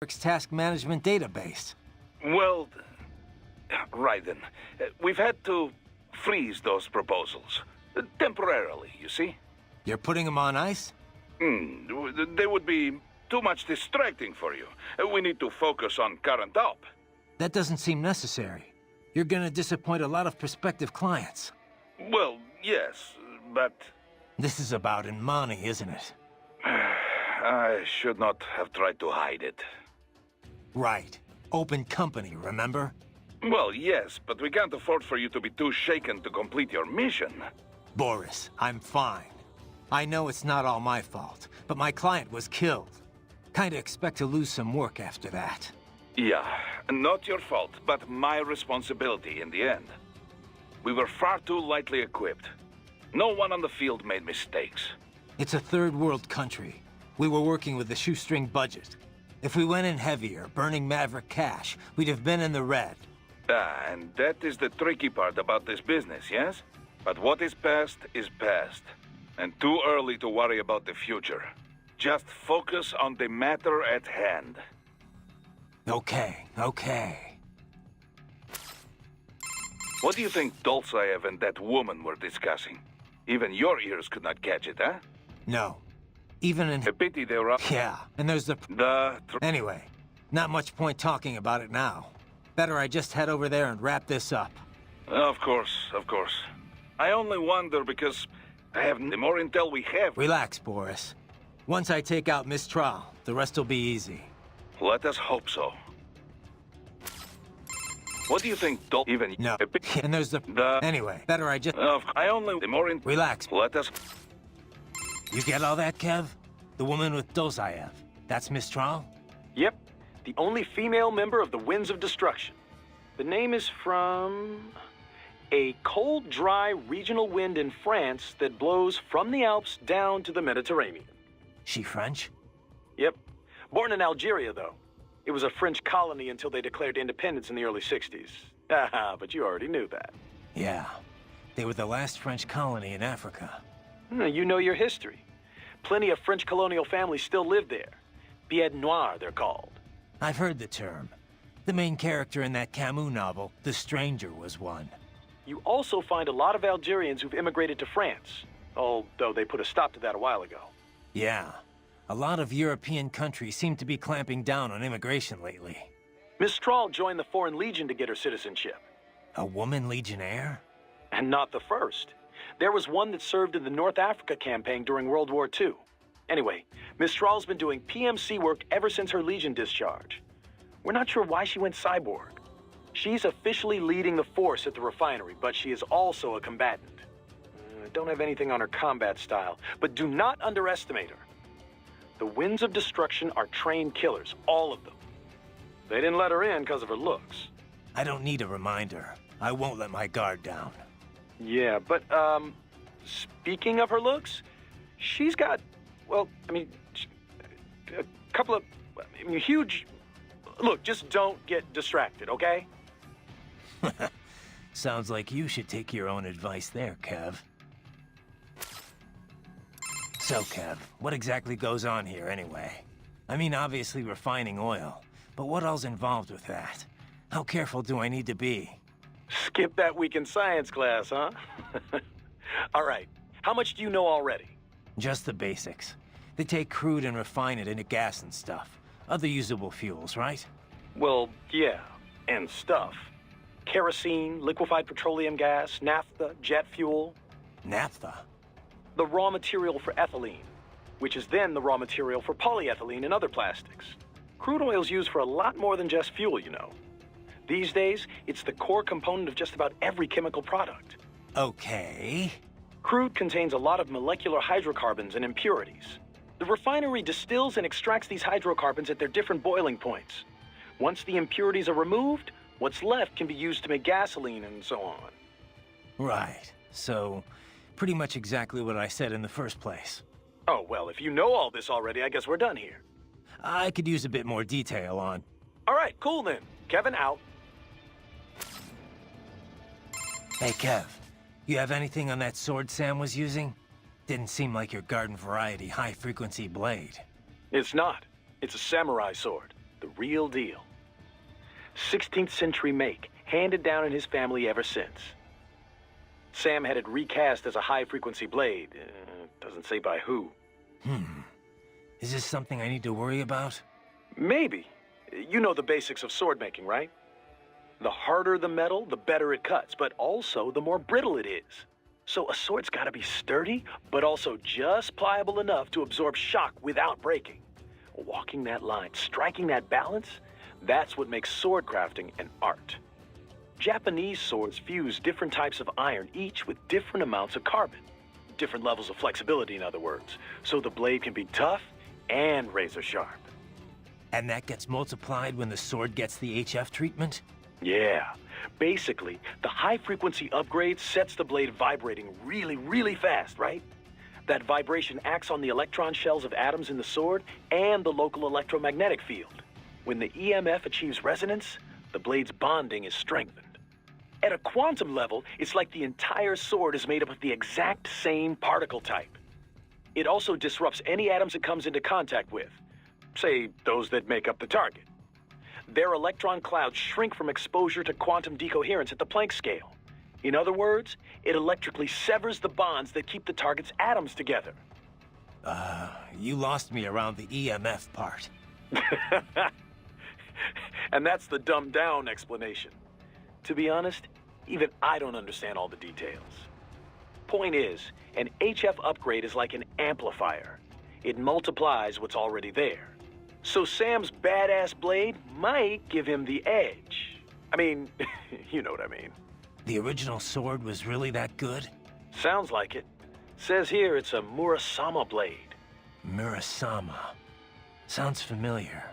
task management database. Well, right then. We've had to freeze those proposals. Temporarily, you see? You're putting them on ice? They would be too much distracting for you. We need to focus on current op. That doesn't seem necessary. You're gonna disappoint a lot of prospective clients. Well, yes, but... This is about Imani, isn't it? I should not have tried to hide it. Right. Open company, remember? Well, yes, but we can't afford for you to be too shaken to complete your mission. Boris, I'm fine. I know it's not all my fault, but my client was killed. Kinda expect to lose some work after that. Yeah, not your fault, but my responsibility in the end. We were far too lightly equipped. No one on the field made mistakes. It's a third world country. We were working with a shoestring budget. If we went in heavier, burning Maverick cash, we'd have been in the red. And that is the tricky part about this business, yes? But what is past, and too early to worry about the future. Just focus on the matter at hand. Okay. What do you think Dolzaev and that woman were discussing? Even your ears could not catch it, huh? No. Even in... A pity they were... Yeah, and there's the... Anyway, not much point talking about it now. Better I just head over there and wrap this up. Of course. I only wonder because I have the more intel we have... Relax, Boris. Once I take out Mistral, the rest will be easy. Let us hope so. What do you think, even... No. And there's the... Anyway, better I just... I only... The more Relax. Let us... You get all that, Kev? The woman with Dolzaev. That's Mistral? Yep. The only female member of the Winds of Destruction. The name is from... a cold, dry regional wind in France that blows from the Alps down to the Mediterranean. She French? Yep. Born in Algeria, though. It was a French colony until they declared independence in the early 60s. Haha, but you already knew that. Yeah. They were the last French colony in Africa. You know your history. Plenty of French colonial families still live there. Billets noirs, they're called. I've heard the term. The main character in that Camus novel, The Stranger, was one. You also find a lot of Algerians who've immigrated to France, although they put a stop to that a while ago. Yeah. A lot of European countries seem to be clamping down on immigration lately. Mistral joined the Foreign Legion to get her citizenship. A woman legionnaire? And not the first. There was one that served in the North Africa campaign during World War II. Anyway, Mistral's been doing PMC work ever since her Legion discharge. We're not sure why she went cyborg. She's officially leading the force at the refinery, but she is also a combatant. I don't have anything on her combat style, but do not underestimate her. The Winds of Destruction are trained killers, all of them. They didn't let her in because of her looks. I don't need a reminder. I won't let my guard down. Yeah, but, speaking of her looks, she's got, well, I mean, a couple of, huge... Look, just don't get distracted, okay? Sounds like you should take your own advice there, Kev. So, Kev, what exactly goes on here, anyway? I mean, obviously refining oil, but what all's involved with that? How careful do I need to be? Skip that week in science class, huh? All right, how much do you know already? Just the basics. They take crude and refine it into gas and stuff. Other usable fuels, right? Well, yeah, and stuff. Kerosene, liquefied petroleum gas, naphtha, jet fuel. Naphtha? The raw material for ethylene, which is then the raw material for polyethylene and other plastics. Crude oil's used for a lot more than just fuel, you know. These days, it's the core component of just about every chemical product. Okay. Crude contains a lot of molecular hydrocarbons and impurities. The refinery distills and extracts these hydrocarbons at their different boiling points. Once the impurities are removed, what's left can be used to make gasoline and so on. Right. So, pretty much exactly what I said in the first place. Oh, well, if you know all this already, I guess we're done here. I could use a bit more detail on... All right, cool then. Kevin out. Hey, Kev. You have anything on that sword Sam was using? Didn't seem like your garden variety high-frequency blade. It's not. It's a samurai sword. The real deal. 16th century make, handed down in his family ever since. Sam had it recast as a high-frequency blade. Doesn't say by who. Is this something I need to worry about? Maybe. You know the basics of sword making, right? The harder the metal, the better it cuts, but also the more brittle it is. So a sword's gotta be sturdy, but also just pliable enough to absorb shock without breaking. Walking that line, striking that balance, that's what makes sword crafting an art. Japanese swords fuse different types of iron, each with different amounts of carbon. Different levels of flexibility, in other words, so the blade can be tough and razor sharp. And that gets multiplied when the sword gets the HF treatment? Yeah. Basically, the high-frequency upgrade sets the blade vibrating really, really fast, right? That vibration acts on the electron shells of atoms in the sword and the local electromagnetic field. When the EMF achieves resonance, the blade's bonding is strengthened. At a quantum level, it's like the entire sword is made up of the exact same particle type. It also disrupts any atoms it comes into contact with. Say, those that make up the target. Their electron clouds shrink from exposure to quantum decoherence at the Planck scale. In other words, it electrically severs the bonds that keep the target's atoms together. You lost me around the EMF part. And that's the dumbed-down explanation. To be honest, even I don't understand all the details. Point is, an HF upgrade is like an amplifier. It multiplies what's already there. So Sam's badass blade might give him the edge. I mean, you know what I mean. The original sword was really that good? Sounds like it. Says here it's a Murasama blade. Murasama. Sounds familiar.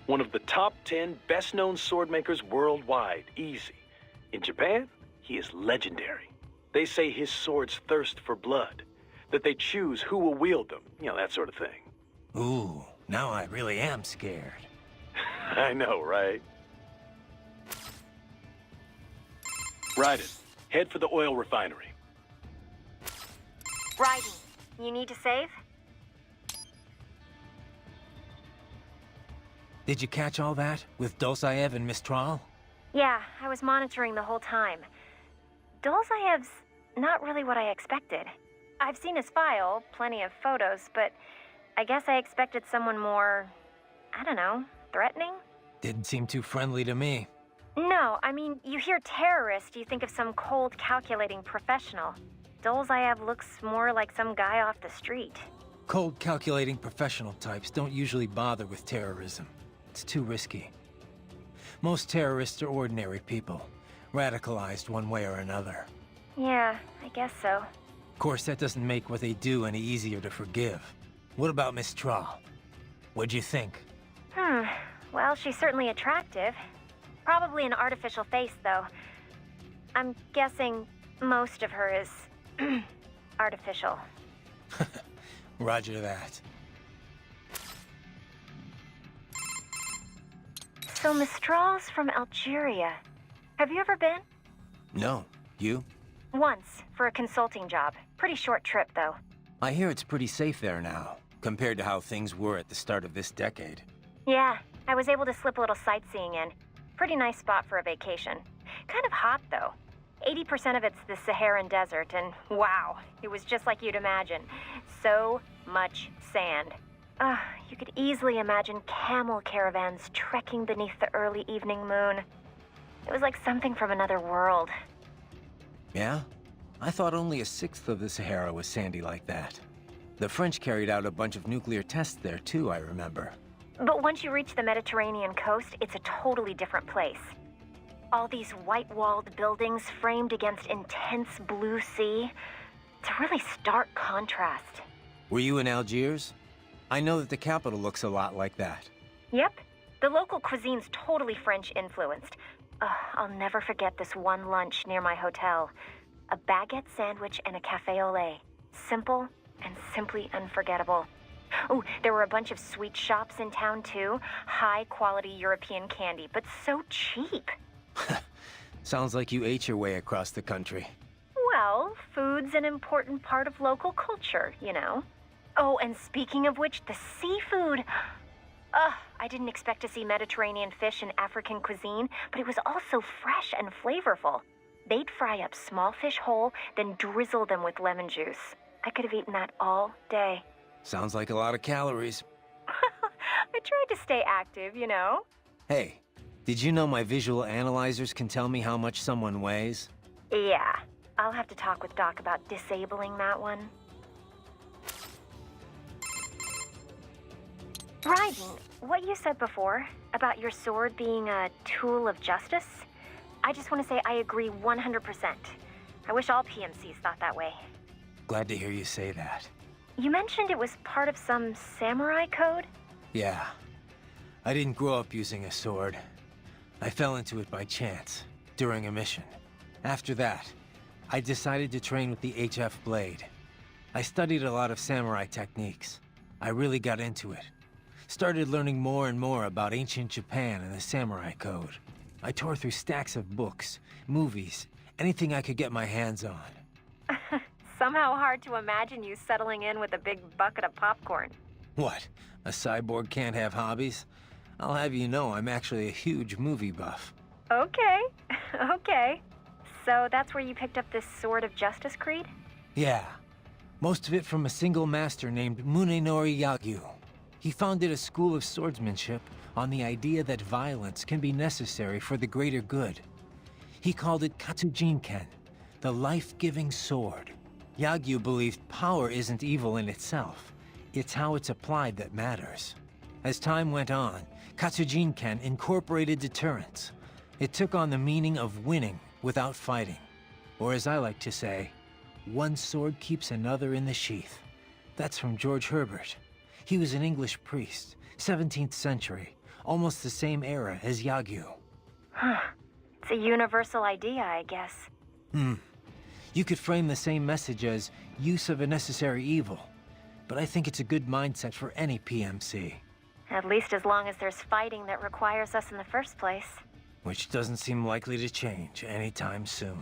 One of the top 10 best-known sword makers worldwide, easy. In Japan, he is legendary. They say his swords thirst for blood, that they choose who will wield them, you know, that sort of thing. Ooh, now I really am scared. I know, right? Raiden, head for the oil refinery. Raiden, you need to save? Did you catch all that? With Dulzaev and Mistral? Yeah, I was monitoring the whole time. Dolzaev's not really what I expected. I've seen his file, plenty of photos, but I guess I expected someone more, I don't know, threatening? Didn't seem too friendly to me. No, I mean, you hear terrorist, you think of some cold, calculating professional. Dolzaev looks more like some guy off the street. Cold, calculating professional types don't usually bother with terrorism. It's too risky. Most terrorists are ordinary people, radicalized one way or another. Yeah, I guess so. Of course, that doesn't make what they do any easier to forgive. What about Mistral? What'd you think? Well, she's certainly attractive. Probably an artificial face, though. I'm guessing most of her is artificial. Roger that. So Mistral's from Algeria. Have you ever been? No. You? Once, for a consulting job. Pretty short trip, though. I hear it's pretty safe there now, compared to how things were at the start of this decade. Yeah, I was able to slip a little sightseeing in. Pretty nice spot for a vacation. Kind of hot, though. 80% of it's the Saharan desert, and wow, it was just like you'd imagine. So much sand. You could easily imagine camel caravans trekking beneath the early evening moon. It was like something from another world. Yeah? I thought only a sixth of the Sahara was sandy like that. The French carried out a bunch of nuclear tests there too, I remember. But once you reach the Mediterranean coast, it's a totally different place. All these white-walled buildings framed against intense blue sea. It's a really stark contrast. Were you in Algiers? I know that the capital looks a lot like that. Yep. The local cuisine's totally French-influenced. I'll never forget this one lunch near my hotel. A baguette sandwich and a café au lait. Simple and simply unforgettable. Oh, there were a bunch of sweet shops in town, too. High-quality European candy, but so cheap. Sounds like you ate your way across the country. Well, food's an important part of local culture, you know. Oh, and speaking of which, the seafood. Ugh, I didn't expect to see Mediterranean fish and African cuisine, but it was also fresh and flavorful. They'd fry up small fish whole, then drizzle them with lemon juice. I could have eaten that all day. Sounds like a lot of calories. I tried to stay active, you know? Hey, did you know my visual analyzers can tell me how much someone weighs? Yeah, I'll have to talk with Doc about disabling that one. Raiden, what you said before about your sword being a tool of justice, I just want to say I agree 100%. I wish all PMCs thought that way. Glad to hear you say that. You mentioned it was part of some samurai code? Yeah. I didn't grow up using a sword. I fell into it by chance, during a mission. After that, I decided to train with the HF blade. I studied a lot of samurai techniques. I really got into it. Started learning more and more about ancient Japan and the samurai code. I tore through stacks of books, movies, anything I could get my hands on. Somehow hard to imagine you settling in with a big bucket of popcorn. What? A cyborg can't have hobbies? I'll have you know I'm actually a huge movie buff. Okay, okay. So that's where you picked up this Sword of Justice creed? Yeah. Most of it from a single master named Munenori Yagyu. He founded a school of swordsmanship on the idea that violence can be necessary for the greater good. He called it Katsujinken, the life-giving sword. Yagyu believed power isn't evil in itself. It's how it's applied that matters. As time went on, Katsujinken incorporated deterrence. It took on the meaning of winning without fighting. Or as I like to say, one sword keeps another in the sheath. That's from George Herbert. He was an English priest, 17th century, almost the same era as Yagyu. Huh. It's a universal idea, I guess. You could frame the same message as use of a necessary evil, but I think it's a good mindset for any PMC. At least as long as there's fighting that requires us in the first place. Which doesn't seem likely to change anytime soon.